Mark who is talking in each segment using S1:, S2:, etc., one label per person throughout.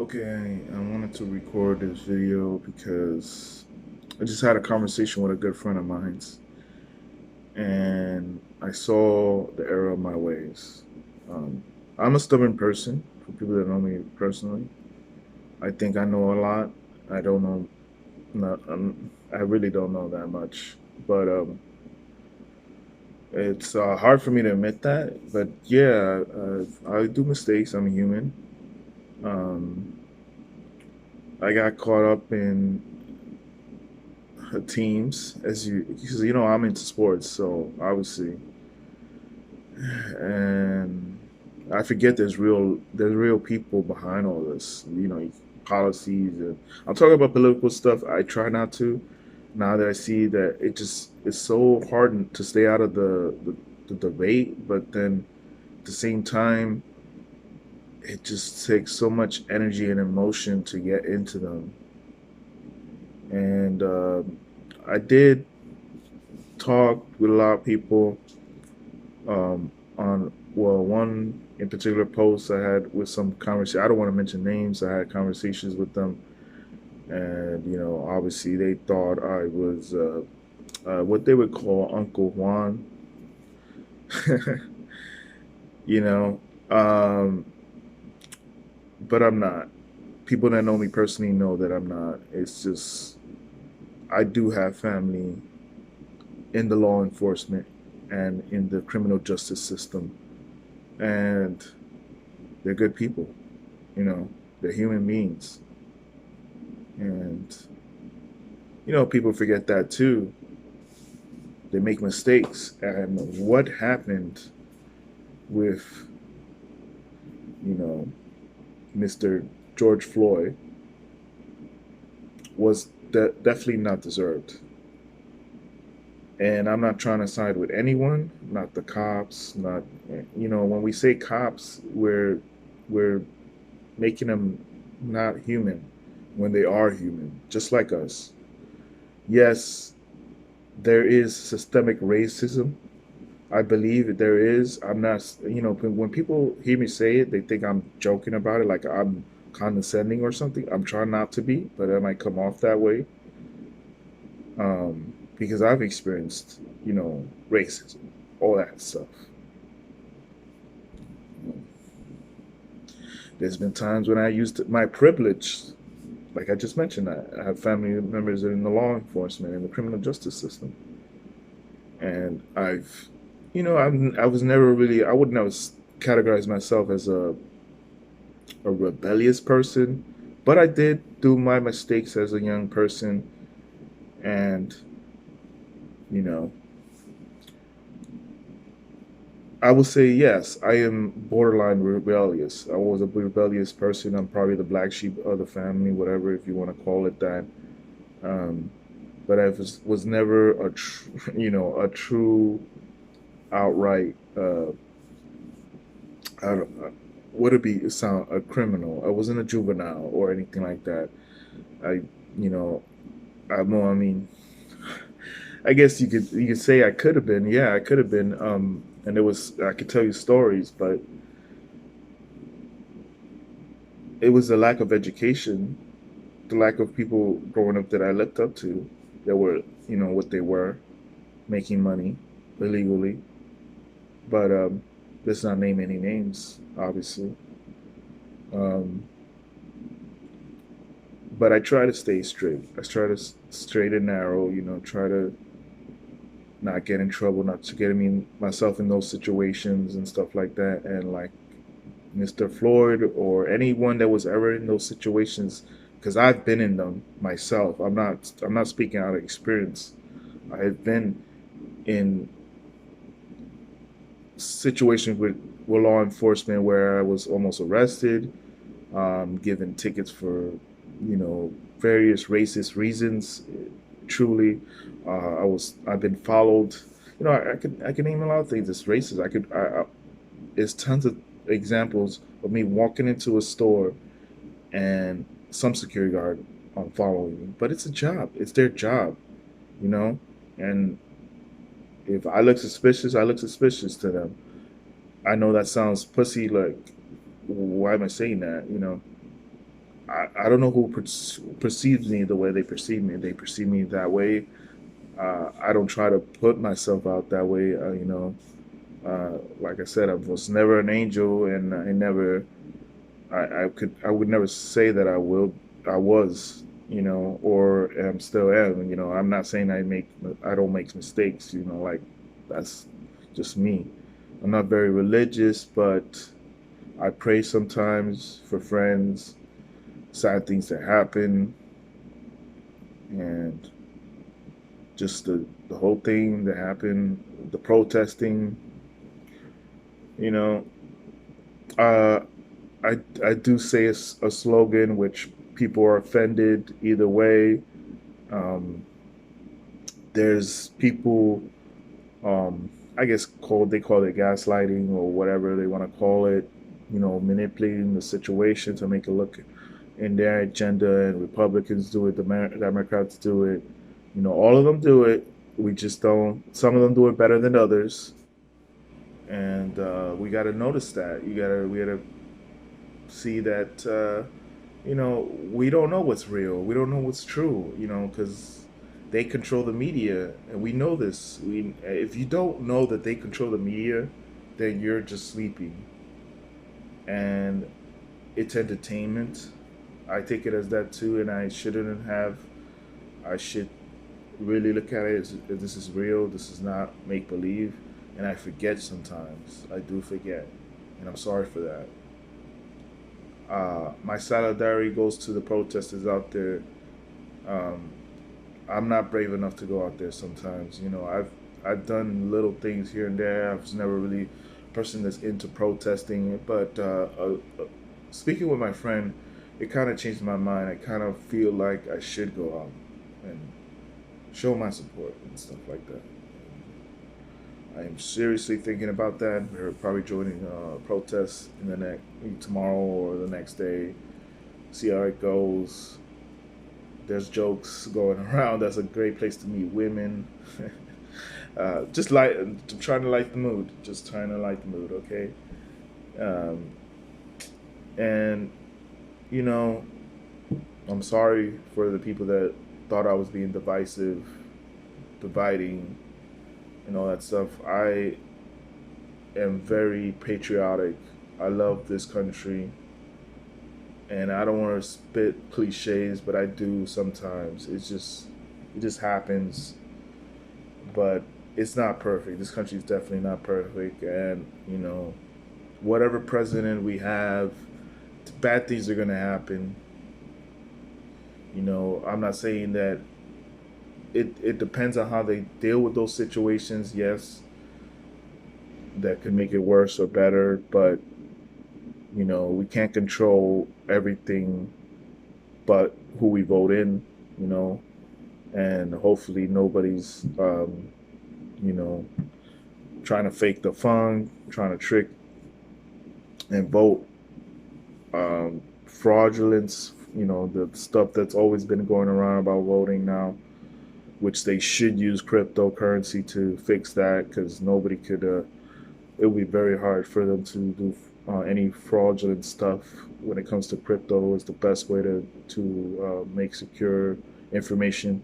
S1: Okay, I wanted to record this video because I just had a conversation with a good friend of mine, and I saw the error of my ways. Um, I'm a stubborn person. For people that know me personally, I think I know a lot. I don't know. Not. I really don't know that much, but it's hard for me to admit that. But yeah, I do mistakes. I'm a human. Um, I got caught up in teams as you because I'm into sports, so obviously, and I forget there's real people behind all this. Policies. And I'm talking about political stuff. I try not to. Now that I see that it's so hard to stay out of the debate, but then at the same time, it just takes so much energy and emotion to get into them. And I did talk with a lot of people on one in particular post I had with some conversation. I don't want to mention names. I had conversations with them, and obviously they thought I was what they would call Uncle Juan. you know, um, but I'm not. People that know me personally know that I'm not. It's just I do have family in the law enforcement and in the criminal justice system, and they're good people. They're human beings, and people forget that too. They make mistakes, and what happened with you know Mr. George Floyd was definitely not deserved. And I'm not trying to side with anyone, not the cops, not when we say cops, we're making them not human when they are human, just like us. Yes, there is systemic racism. I believe that there is. I'm not, when people hear me say it, they think I'm joking about it, like I'm condescending or something. I'm trying not to be, but I might come off that way because I've experienced, racism, all that stuff. There's been times when I used my privilege, like I just mentioned, I have family members in the law enforcement and the criminal justice system, and I was never really, I would never categorize myself as a rebellious person, but I did do my mistakes as a young person, and you know, I would say yes, I am borderline rebellious. I was a rebellious person. I'm probably the black sheep of the family, whatever, if you want to call it that. Um, but I was never a true outright I don't, would it be sound a criminal. I wasn't a juvenile or anything like that. I you know I know. I mean, I guess you could say I could have been. Yeah, I could have been. And it was I could tell you stories, but it was the lack of education, the lack of people growing up that I looked up to, that were what they were, making money illegally. But let's not name any names, obviously. Um, but I try to stay straight. I try to straight and narrow. Try to not get in trouble, not to get me myself in those situations and stuff like that. And like Mr. Floyd or anyone that was ever in those situations, because I've been in them myself. I'm not speaking out of experience. I have been in situations with law enforcement where I was almost arrested, given tickets for various racist reasons. Truly, I've been followed. I can name a lot of things that's racist. There's tons of examples of me walking into a store and some security guard following me. But it's a job. It's their job, you know. And if I look suspicious, I look suspicious to them. I know that sounds pussy. Like, why am I saying that? I don't know who perceives me the way they perceive me. They perceive me that way. I don't try to put myself out that way. Like I said, I was never an angel, and I would never say that I was, or am still am. I'm not saying I don't make mistakes. Like that's just me. I'm not very religious, but I pray sometimes for friends, sad things that happen, and just the whole thing that happened, the protesting. You know, uh, I do say a slogan which people are offended either way. Um, there's people, I guess they call it gaslighting or whatever they want to call it. Manipulating the situation to make it look in their agenda. And Republicans do it, the Democrats do it. All of them do it. We just don't. Some of them do it better than others, and we got to notice that. We got to see that we don't know what's real. We don't know what's true. Because they control the media, and we know this. If you don't know that they control the media, then you're just sleeping, and it's entertainment. I take it as that too, and I shouldn't have. I should really look at it as this is real. This is not make believe, and I forget sometimes. I do forget, and I'm sorry for that. My solidarity goes to the protesters out there. Um, I'm not brave enough to go out there sometimes. I've done little things here and there. I was never really a person that's into protesting, but speaking with my friend, it kind of changed my mind. I kind of feel like I should go out and show my support and stuff like that. I am seriously thinking about that. We're probably joining protests in the next tomorrow or the next day. See how it goes. There's jokes going around. That's a great place to meet women. Just trying to light the mood. Just trying to light the mood. Okay. Um, and you know, I'm sorry for the people that thought I was being divisive, dividing, and all that stuff. I am very patriotic. I love this country, and I don't want to spit cliches, but I do sometimes. It just happens, but it's not perfect. This country is definitely not perfect, and whatever president we have, bad things are gonna happen. I'm not saying that it depends on how they deal with those situations. Yes, that could make it worse or better, but we can't control everything but who we vote in, you know, and hopefully nobody's, you know, trying to fake the fun, trying to trick and vote. Fraudulence, the stuff that's always been going around about voting now, which they should use cryptocurrency to fix that because nobody could. It would be very hard for them to do any fraudulent stuff when it comes to crypto. Is the best way to make secure information,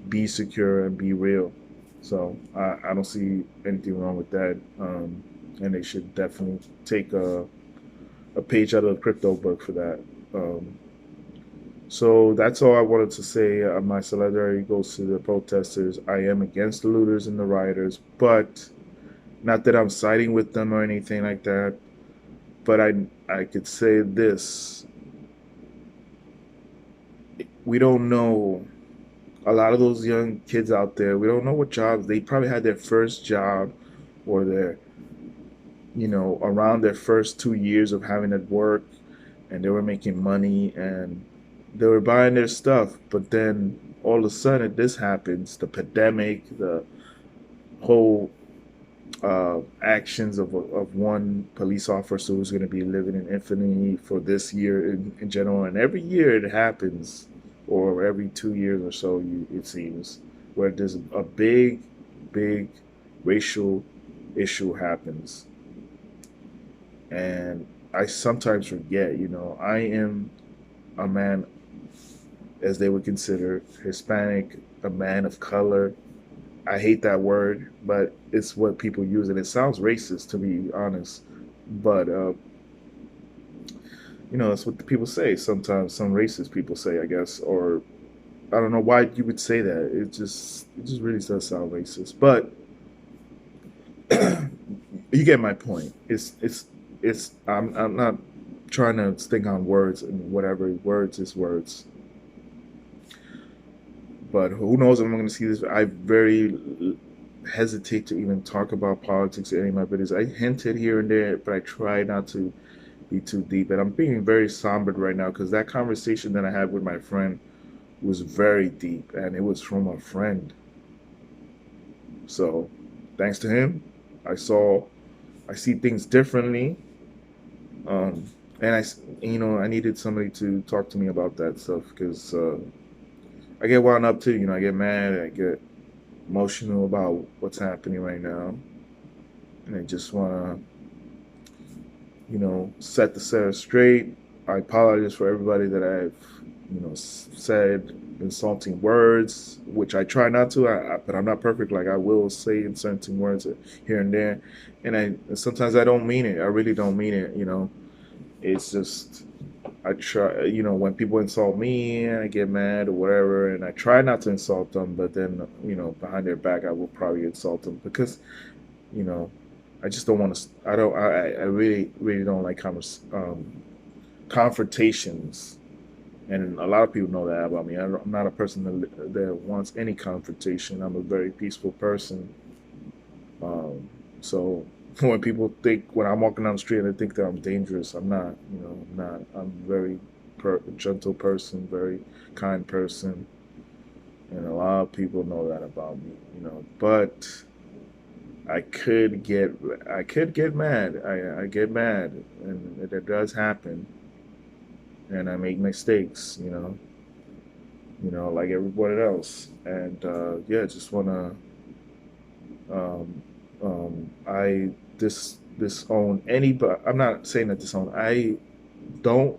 S1: be secure and be real. So I don't see anything wrong with that, and they should definitely take a page out of the crypto book for that. Um, so that's all I wanted to say. My solidarity goes to the protesters. I am against the looters and the rioters, but not that I'm siding with them or anything like that. But I could say this: we don't know a lot of those young kids out there. We don't know what jobs they probably had their first job, or their around their first 2 years of having to work, and they were making money and they were buying their stuff. But then all of a sudden, this happens: the pandemic, the whole actions of one police officer who's going to be living in infamy for this year in general. And every year it happens, or every 2 years or so, it seems, where there's a big racial issue happens. And I sometimes forget, I am a man, as they would consider Hispanic, a man of color. I hate that word, but it's what people use, and it sounds racist to be honest. But that's what the people say sometimes. Some racist people say, I guess, or I don't know why you would say that. It just really does sound racist. But you get my point. It's. I'm not trying to stick on words and whatever. Words is words. But who knows if I'm going to see this? I very hesitate to even talk about politics in any of my videos. I hinted here and there, but I try not to be too deep. And I'm being very somber right now because that conversation that I had with my friend was very deep, and it was from a friend. So, thanks to him, I see things differently. Um, and I needed somebody to talk to me about that stuff because I get wound up too. I get mad, I get emotional about what's happening right now, and I just want to, set the set straight. I apologize for everybody that I've, said insulting words, which I try not to. But I'm not perfect. Like I will say insulting words here and there, and sometimes I don't mean it. I really don't mean it. It's just I try. When people insult me, I get mad or whatever, and I try not to insult them. But then, behind their back, I will probably insult them because you know, I just don't want to. I don't. I really, really don't like confrontations, and a lot of people know that about me. I'm not a person that wants any confrontation. I'm a very peaceful person. Um, so when I'm walking down the street and they think that I'm dangerous, I'm not. I'm not. I'm a very gentle person, very kind person, and a lot of people know that about me. But I could get mad. I get mad, and it does happen, and I make mistakes. Like everybody else. And yeah, just wanna I disown any. But I'm not saying that disown. I don't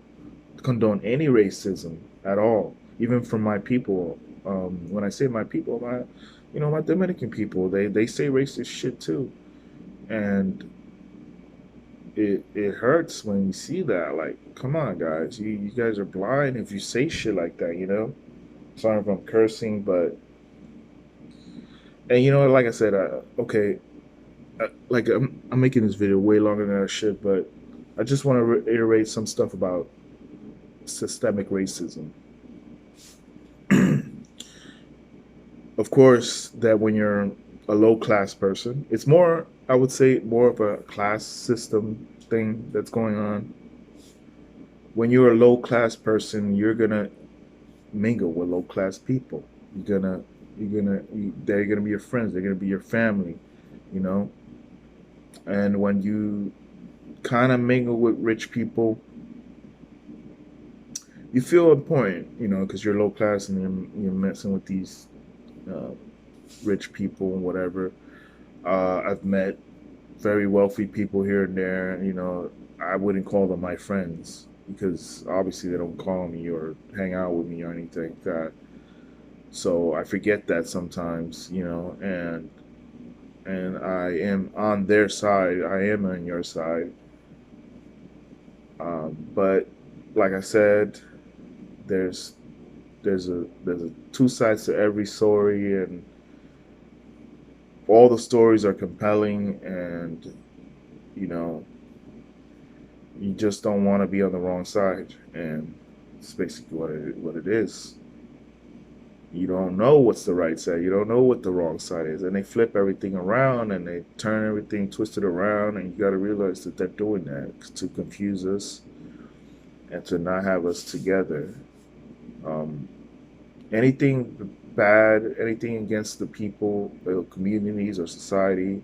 S1: condone any racism at all, even from my people. When I say my people, my Dominican people, they say racist shit too, and it hurts when you see that. Like, come on, guys, you guys are blind if you say shit like that. Sorry if I'm cursing, but and like I said, okay, like I'm making this video way longer than I should, but I just want to reiterate some stuff about systemic racism. Of course, that when you're a low class person, it's more, I would say, more of a class system thing that's going on. When you're a low class person, you're gonna mingle with low class people. They're gonna be your friends. They're gonna be your family, you know. And when you kind of mingle with rich people, you feel important, because you're low class and you're messing with these uh, rich people and whatever. I've met very wealthy people here and there. I wouldn't call them my friends because obviously they don't call me or hang out with me or anything like that. So I forget that sometimes, and I am on their side. I am on your side. But like I said, there's there's a two sides to every story, and all the stories are compelling, and you know you just don't want to be on the wrong side, and it's basically what it is. You don't know what's the right side, you don't know what the wrong side is, and they flip everything around and they turn everything twisted around, and you got to realize that they're doing that to confuse us and to not have us together. um, Anything bad, anything against the people, the communities, or society,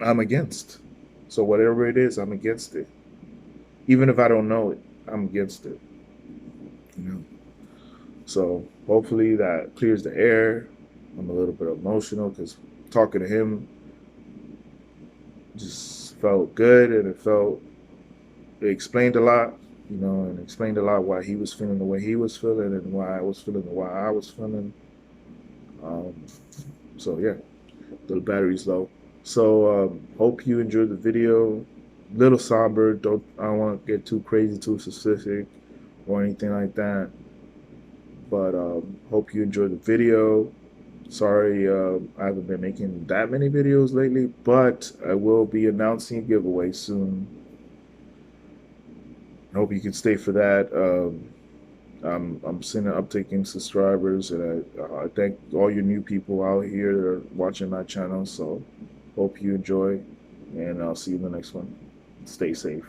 S1: I'm against. So whatever it is, I'm against it. Even if I don't know it, I'm against it. You know. So hopefully that clears the air. I'm a little bit emotional because talking to him just felt good, and it explained a lot. you know, and explained a lot why he was feeling the way he was feeling and why I was feeling the way I was feeling. Um, so yeah, the battery's low. So hope you enjoyed the video. Little somber. I don't want to get too crazy, too specific, or anything like that. But hope you enjoyed the video. Sorry, I haven't been making that many videos lately, but I will be announcing a giveaway soon. I hope you can stay for that. I'm seeing an uptick in subscribers, and I thank all you new people out here that are watching my channel. So, hope you enjoy, and I'll see you in the next one. Stay safe.